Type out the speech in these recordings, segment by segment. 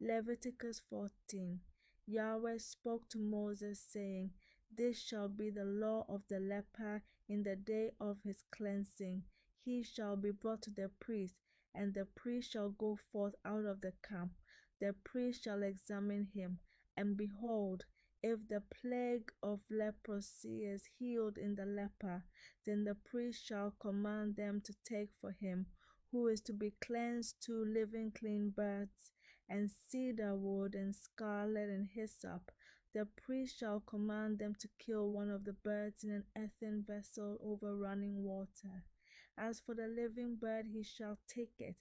Leviticus 14. Yahweh spoke to Moses, saying, This shall be the law of the leper in the day of his cleansing. He shall be brought to the priest, and the priest shall go forth out of the camp. The priest shall examine him, and behold, if the plague of leprosy is healed in the leper, then the priest shall command them to take for him, who is to be cleansed, 2 living clean birds, and cedar wood, and scarlet, and hyssop. The priest shall command them to kill one of the birds in an earthen vessel over running water. As for the living bird, he shall take it,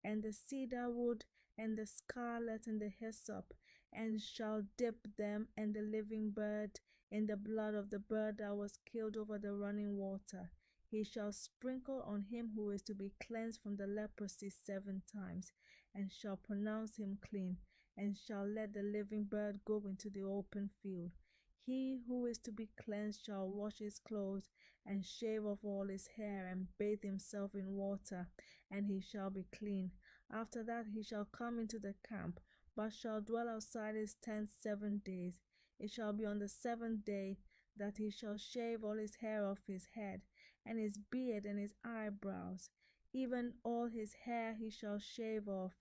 and the cedar wood, and the scarlet, and the hyssop, and shall dip them and the living bird in the blood of the bird that was killed over the running water. He shall sprinkle on him who is to be cleansed from the leprosy 7 times, and shall pronounce him clean, and shall let the living bird go into the open field. He who is to be cleansed shall wash his clothes, and shave off all his hair, and bathe himself in water, and he shall be clean. After that he shall come into the camp, but shall dwell outside his tent 7 days. It shall be on the 7th day that he shall shave all his hair off his head, and his beard, and his eyebrows. Even all his hair he shall shave off.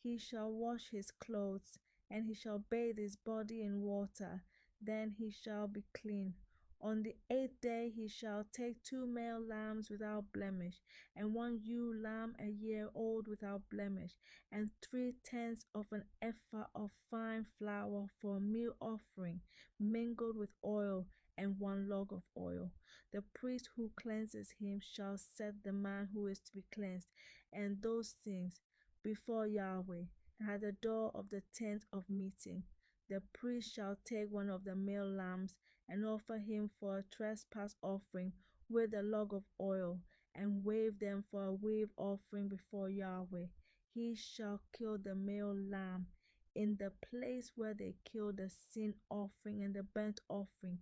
He shall wash his clothes, and he shall bathe his body in water. Then he shall be clean. On the 8th day he shall take 2 male lambs without blemish, and 1 ewe lamb a year old without blemish, and 3/10 of an ephah of fine flour for a meal offering, mingled with oil, and 1 log of oil. The priest who cleanses him shall set the man who is to be cleansed, and those things before Yahweh at the door of the tent of meeting. The priest shall take 1 of the male lambs and offer him for a trespass offering with a log of oil, and wave them for a wave offering before Yahweh. He shall kill the male lamb in the place where they kill the sin offering and the burnt offering,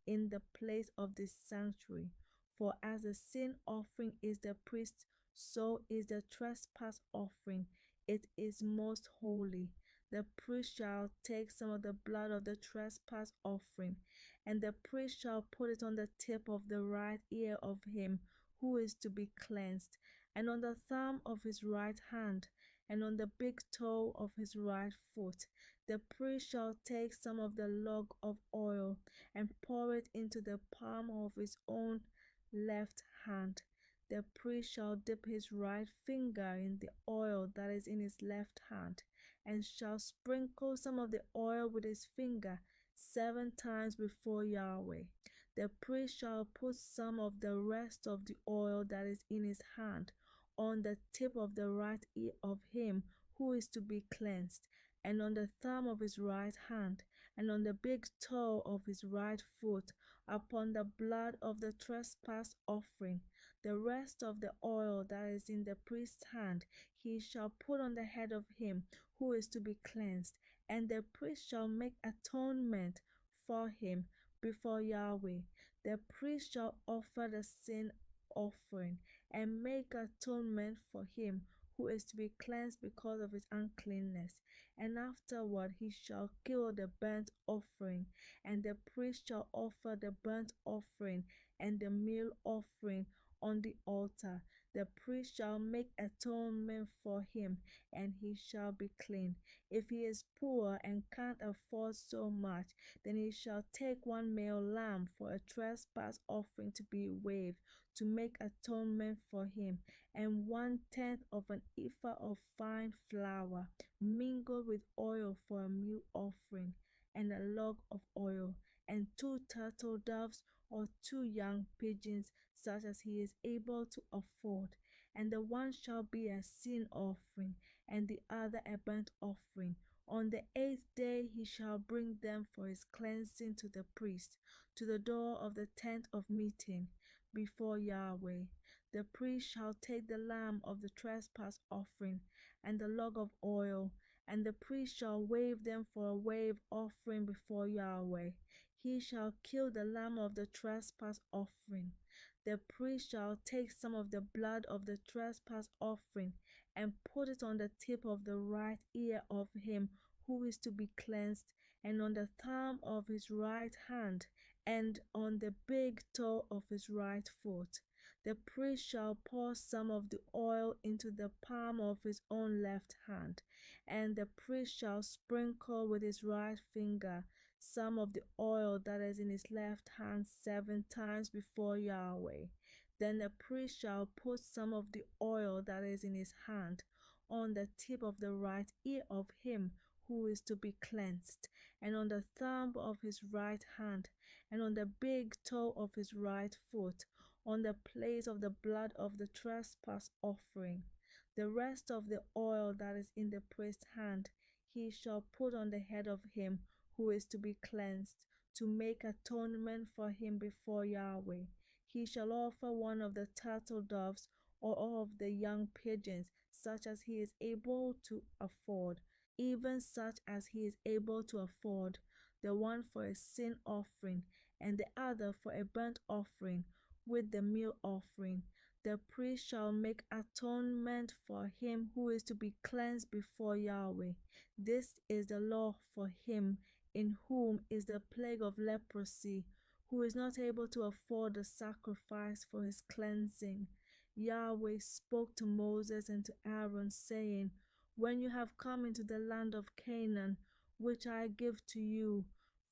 in the place of the sanctuary. For as the sin offering is the priest, so is the trespass offering. It is most holy. The priest shall take some of the blood of the trespass offering, and the priest shall put it on the tip of the right ear of him who is to be cleansed, and on the thumb of his right hand, and on the big toe of his right foot. The priest shall take some of the log of oil and pour it into the palm of his own left hand. The priest shall dip his right finger in the oil that is in his left hand, and shall sprinkle some of the oil with his finger 7 times before Yahweh. The priest shall put some of the rest of the oil that is in his hand on the tip of the right ear of him who is to be cleansed, and on the thumb of his right hand, and on the big toe of his right foot, upon the blood of the trespass offering. The rest of the oil that is in the priest's hand he shall put on the head of him who is to be cleansed, and the priest shall make atonement for him before Yahweh. The priest shall offer the sin offering and make atonement for him who is to be cleansed because of his uncleanness. And afterward he shall kill the burnt offering, and the priest shall offer the burnt offering and the meal offering on the altar. The priest shall make atonement for him, and he shall be clean. If he is poor and can't afford so much, then he shall take 1 male lamb for a trespass offering to be waved, to make atonement for him, and 1/10 of an ephah of fine flour, mingled with oil for a meal offering, and a log of oil, and 2 turtle doves or 2 young pigeons, such as he is able to afford. And the one shall be a sin offering, and the other a burnt offering. On the 8th day he shall bring them for his cleansing to the priest, to the door of the tent of meeting, before Yahweh. The priest shall take the lamb of the trespass offering, and the log of oil, and the priest shall wave them for a wave offering before Yahweh. He shall kill the lamb of the trespass offering. The priest shall take some of the blood of the trespass offering and put it on the tip of the right ear of him who is to be cleansed, and on the thumb of his right hand, and on the big toe of his right foot. The priest shall pour some of the oil into the palm of his own left hand, and the priest shall sprinkle with his right finger some of the oil that is in his left hand 7 times before Yahweh. Then the priest shall put some of the oil that is in his hand on the tip of the right ear of him who is to be cleansed, and on the thumb of his right hand, and on the big toe of his right foot, on the place of the blood of the trespass offering. The rest of the oil that is in the priest's hand he shall put on the head of him who is to be cleansed, to make atonement for him before Yahweh. He shall offer one of the turtle doves or all of the young pigeons, such as he is able to afford, even such as he is able to afford, the one for a sin offering, and the other for a burnt offering, with the meal offering. The priest shall make atonement for him who is to be cleansed before Yahweh. This is the law for him in whom is the plague of leprosy, who is not able to afford the sacrifice for his cleansing. Yahweh spoke to Moses and to Aaron, saying, When you have come into the land of Canaan, which I give to you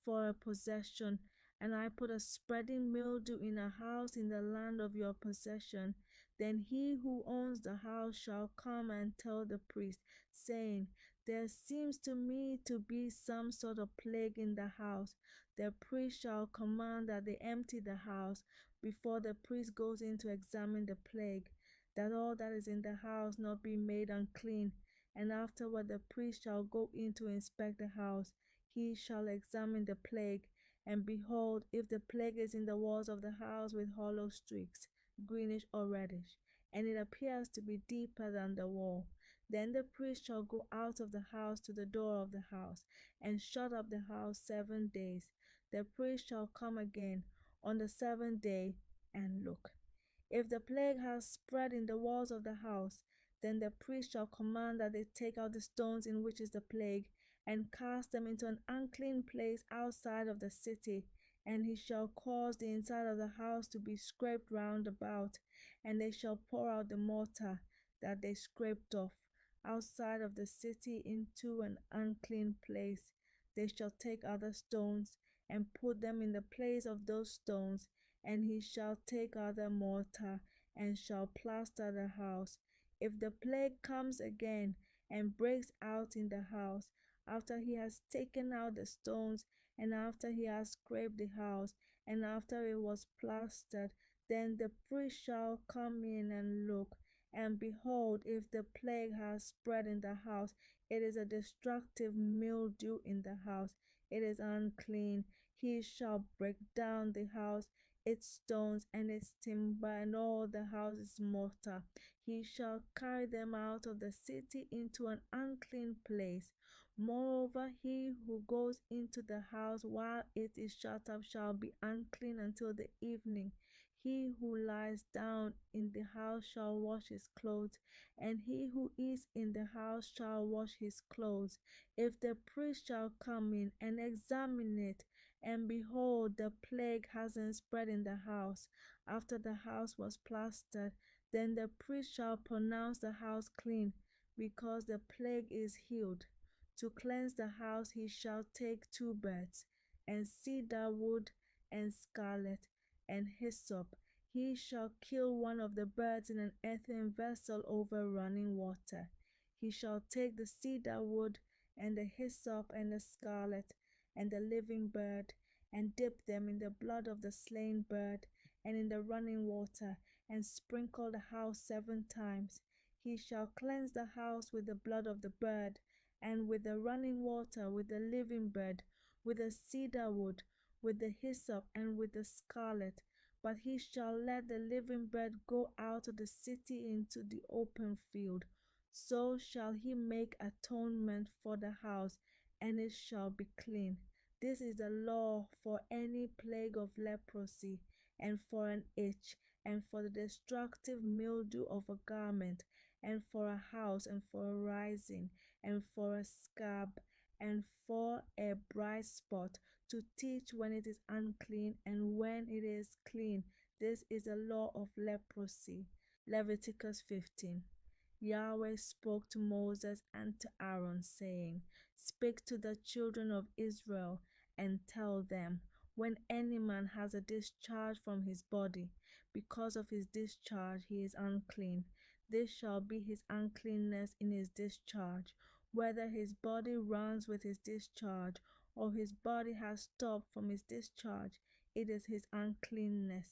for a possession, and I put a spreading mildew in a house in the land of your possession, then he who owns the house shall come and tell the priest, saying, There seems to me to be some sort of plague in the house. The priest shall command that they empty the house before the priest goes in to examine the plague, that all that is in the house not be made unclean. And afterward the priest shall go in to inspect the house. He shall examine the plague, and behold, if the plague is in the walls of the house with hollow streaks, greenish or reddish, and it appears to be deeper than the wall, then the priest shall go out of the house to the door of the house, and shut up the house 7 days. The priest shall come again on the 7th day and look. If the plague has spread in the walls of the house, then the priest shall command that they take out the stones in which is the plague, and cast them into an unclean place outside of the city, and he shall cause the inside of the house to be scraped round about, and they shall pour out the mortar that they scraped off outside of the city into an unclean place. They shall take other stones and put them in the place of those stones, and he shall take other mortar and shall plaster the house. If the plague comes again and breaks out in the house, after he has taken out the stones, and after he has scraped the house, and after it was plastered, then the priest shall come in and look. And behold, if the plague has spread in the house, it is a destructive mildew in the house, it is unclean. He shall break down the house, its stones and its timber, and all the house's mortar. He shall carry them out of the city into an unclean place. Moreover, he who goes into the house while it is shut up shall be unclean until the evening. He who lies down in the house shall wash his clothes, and he who is in the house shall wash his clothes. If the priest shall come in and examine it, and behold, the plague hasn't spread in the house, after the house was plastered, then the priest shall pronounce the house clean, because the plague is healed. To cleanse the house he shall take 2 birds, and cedar wood, and scarlet, and hyssop. He shall kill one of the birds in an earthen vessel over running water. He shall take the cedar wood, and the hyssop, and the scarlet, and the living bird, and dip them in the blood of the slain bird, and in the running water, and sprinkle the house 7 times. He shall cleanse the house with the blood of the bird, and with the running water, with the living bird, with the cedar wood, with the hyssop, and with the scarlet. But he shall let the living bird go out of the city into the open field. So shall he make atonement for the house, and it shall be clean. This is the law for any plague of leprosy, and for an itch, and for the destructive mildew of a garment, and for a house, and for a rising, and for a scab, and for a bright spot, to teach when it is unclean and when it is clean. This is the law of leprosy. Leviticus 15. Yahweh spoke to Moses and to Aaron, saying, Speak to the children of Israel and tell them, when any man has a discharge from his body, because of his discharge he is unclean. This shall be his uncleanness in his discharge, whether his body runs with his discharge, or his body has stopped from his discharge, it is his uncleanness.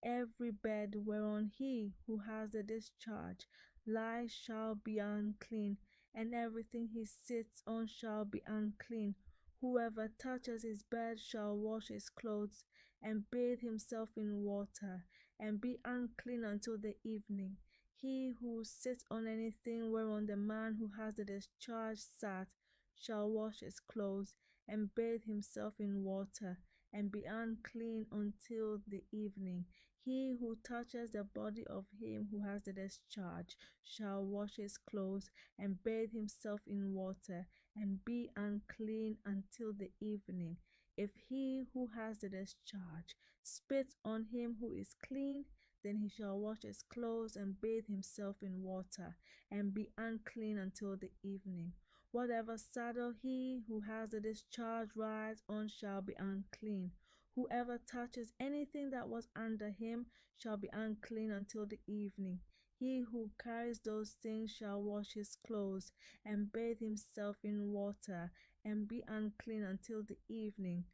Every bed whereon he who has the discharge lies shall be unclean, and everything he sits on shall be unclean. Whoever touches his bed shall wash his clothes, and bathe himself in water, and be unclean until the evening. He who sits on anything whereon the man who has the discharge sat shall wash his clothes, and bathe himself in water, and be unclean until the evening. He who touches the body of him who has the discharge shall wash his clothes, and bathe himself in water, and be unclean until the evening. If he who has the discharge spits on him who is clean, then he shall wash his clothes and bathe himself in water, and be unclean until the evening. Whatever saddle he who has the discharge rides on shall be unclean. Whoever touches anything that was under him shall be unclean until the evening. He who carries those things shall wash his clothes and bathe himself in water, and be unclean until the evening.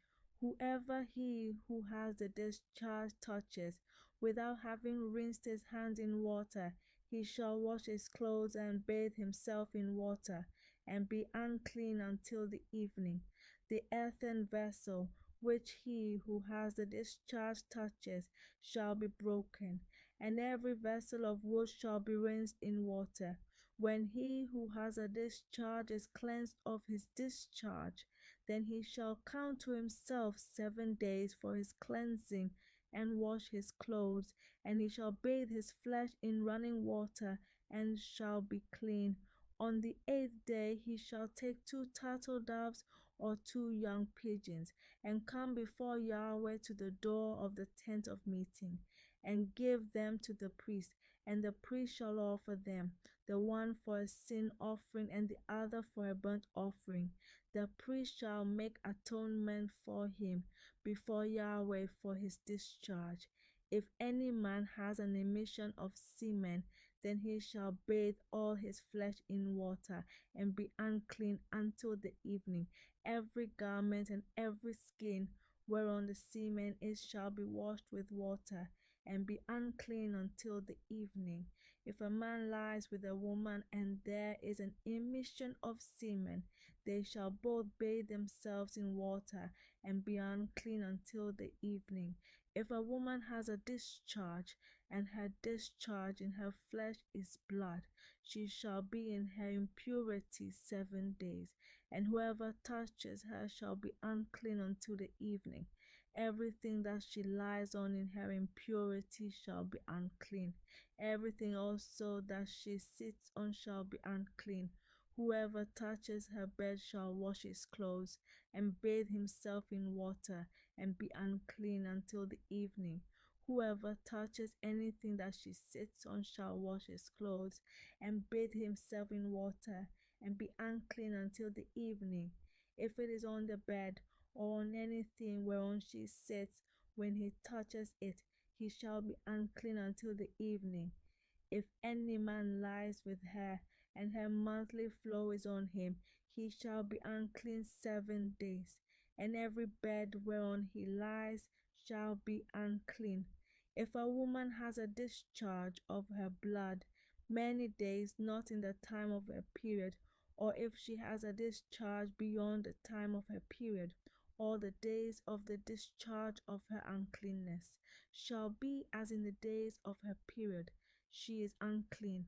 Whoever he who has the discharge touches, without having rinsed his hands in water, he shall wash his clothes and bathe himself in water, and be unclean until the evening. The earthen vessel which he who has the discharge touches shall be broken, and every vessel of wood shall be rinsed in water. When he who has a discharge is cleansed of his discharge, then he shall count to himself 7 days for his cleansing, and wash his clothes, and he shall bathe his flesh in running water, and shall be clean. On the 8th day he shall take 2 turtle doves or 2 young pigeons, and come before Yahweh to the door of the tent of meeting, and give them to the priest, and the priest shall offer them, the one for a sin offering and the other for a burnt offering. The priest shall make atonement for him before Yahweh for his discharge. If any man has an emission of semen, then he shall bathe all his flesh in water, and be unclean until the evening. Every garment and every skin whereon the semen is shall be washed with water, and be unclean until the evening. If a man lies with a woman, and there is an emission of semen, they shall both bathe themselves in water, and be unclean until the evening. If a woman has a discharge, and her discharge in her flesh is blood, she shall be in her impurity 7 days, and whoever touches her shall be unclean until the evening. Everything that she lies on in her impurity shall be unclean. Everything also that she sits on shall be unclean. Whoever touches her bed shall wash his clothes, and bathe himself in water, and be unclean until the evening. Whoever touches anything that she sits on shall wash his clothes, and bathe himself in water, and be unclean until the evening. If it is on the bed, or on anything whereon she sits, when he touches it, he shall be unclean until the evening. If any man lies with her, and her monthly flow is on him, he shall be unclean 7 days, and every bed whereon he lies shall be unclean. If a woman has a discharge of her blood many days, not in the time of her period, or if she has a discharge beyond the time of her period, all the days of the discharge of her uncleanness shall be as in the days of her period. She is unclean.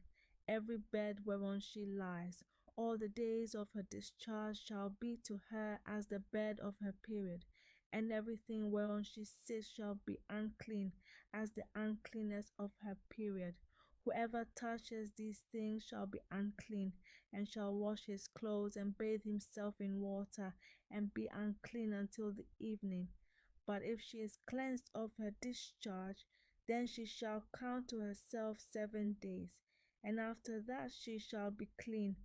Every bed whereon she lies, all the days of her discharge shall be to her as the bed of her period, and everything whereon she sits shall be unclean as the uncleanness of her period. Whoever touches these things shall be unclean, and shall wash his clothes and bathe himself in water, and be unclean until the evening. But if she is cleansed of her discharge, then she shall count to herself 7 days, and after that she shall be clean.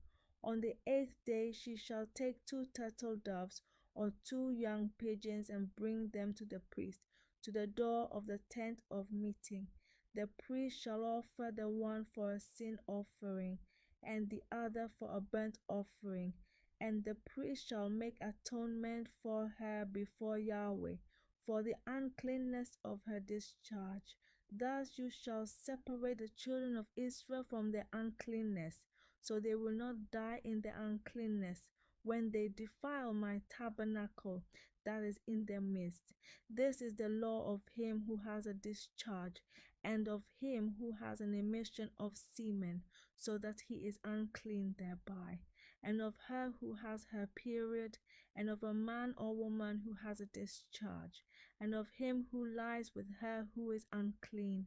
On the 8th day she shall take 2 turtle doves or 2 young pigeons, and bring them to the priest, to the door of the tent of meeting. The priest shall offer the one for a sin offering, and the other for a burnt offering, and the priest shall make atonement for her before Yahweh for the uncleanness of her discharge. Thus you shall separate the children of Israel from their uncleanness, so they will not die in their uncleanness when they defile my tabernacle that is in their midst. This is the law of him who has a discharge, and of him who has an emission of semen, so that he is unclean thereby, and of her who has her period, and of a man or woman who has a discharge, and of him who lies with her who is unclean.